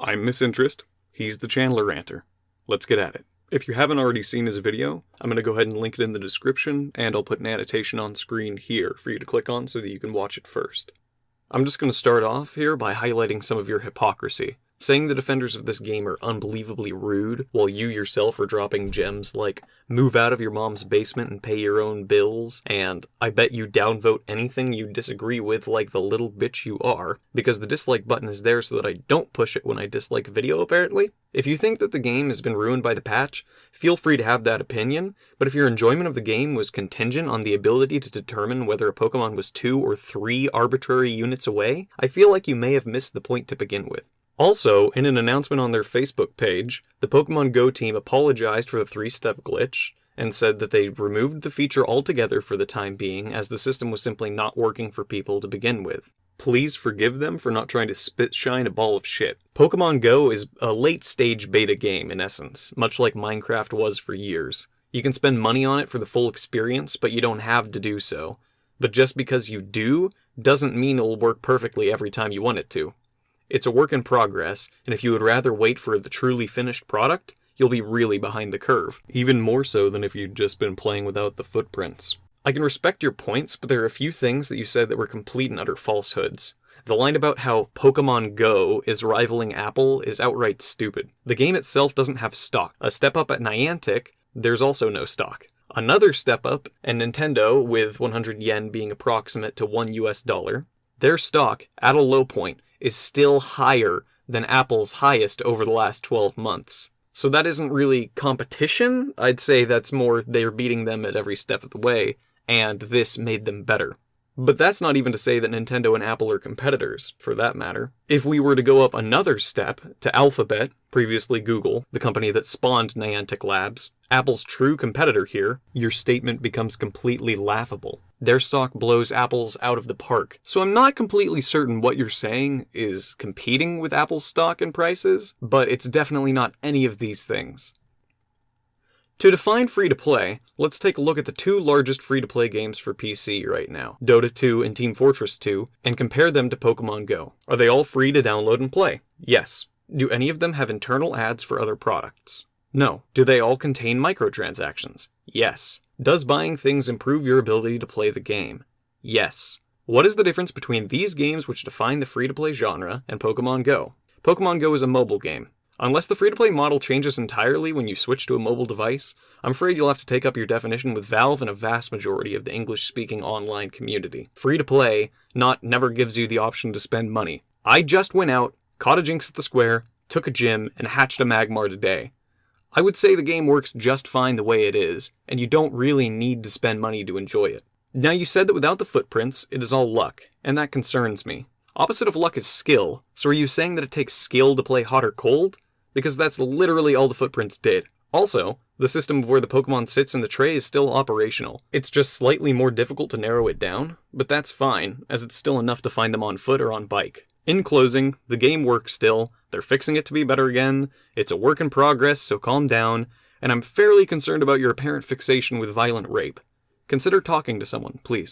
I'm misinterest. He's TheChandlerRanter. Let's get at it. If you haven't already seen his video, I'm going to go ahead and link it in the description, and I'll put an annotation on screen here for you to click on so that you can watch it first. I'm just going to start off here by highlighting some of your hypocrisy. Saying the defenders of this game are unbelievably rude, while you yourself are dropping gems like, move out of your mom's basement and pay your own bills, and I bet you downvote anything you disagree with like the little bitch you are, because the dislike button is there so that I don't push it when I dislike a video apparently. If you think that the game has been ruined by the patch, feel free to have that opinion, but if your enjoyment of the game was contingent on the ability to determine whether a Pokemon was 2 or 3 arbitrary units away, I feel like you may have missed the point to begin with. Also, in an announcement on their Facebook page, the Pokemon Go team apologized for the 3-step glitch, and said that they removed the feature altogether for the time being, as the system was simply not working for people to begin with. Please forgive them for not trying to spit shine a ball of shit. Pokemon Go is a late-stage beta game, in essence, much like Minecraft was for years. You can spend money on it for the full experience, but you don't have to do so. But just because you do, doesn't mean it'll work perfectly every time you want it to. It's a work in progress, and if you would rather wait for the truly finished product, you'll be really behind the curve. Even more so than if you'd just been playing without the footprints. I can respect your points, but there are a few things that you said that were complete and utter falsehoods. The line about how Pokemon Go is rivaling Apple is outright stupid. The game itself doesn't have stock. A step up at Niantic, there's also no stock. Another step up, and Nintendo, with 100 yen being approximate to $1 US, their stock, at a low point, is still higher than Apple's highest over the last 12 months. So that isn't really competition. I'd say that's more they're beating them at every step of the way, and this made them better. But that's not even to say that Nintendo and Apple are competitors, for that matter. If we were to go up another step to Alphabet, previously Google, the company that spawned Niantic Labs, Apple's true competitor here, your statement becomes completely laughable. Their stock blows Apple's out of the park. So I'm not completely certain what you're saying is competing with Apple's stock and prices, but it's definitely not any of these things. To define free-to-play, let's take a look at the 2 largest free-to-play games for PC right now, Dota 2 and Team Fortress 2, and compare them to Pokemon Go. Are they all free to download and play? Yes. Do any of them have internal ads for other products? No. Do they all contain microtransactions? Yes. Does buying things improve your ability to play the game? Yes. What is the difference between these games which define the free-to-play genre and Pokemon Go? Pokemon Go is a mobile game. Unless the free-to-play model changes entirely when you switch to a mobile device, I'm afraid you'll have to take up your definition with Valve and a vast majority of the English-speaking online community. Free-to-play never gives you the option to spend money. I just went out, caught a Jinx at the square, took a gym, and hatched a Magmar today. I would say the game works just fine the way it is, and you don't really need to spend money to enjoy it. Now you said that without the footprints, it is all luck, and that concerns me. Opposite of luck is skill, so are you saying that it takes skill to play hot or cold? Because that's literally all the footprints did. Also, the system of where the Pokemon sits in the tray is still operational. It's just slightly more difficult to narrow it down, but that's fine, as it's still enough to find them on foot or on bike. In closing, the game works still, they're fixing it to be better again, it's a work in progress, so calm down, and I'm fairly concerned about your apparent fixation with violent rape. Consider talking to someone, please.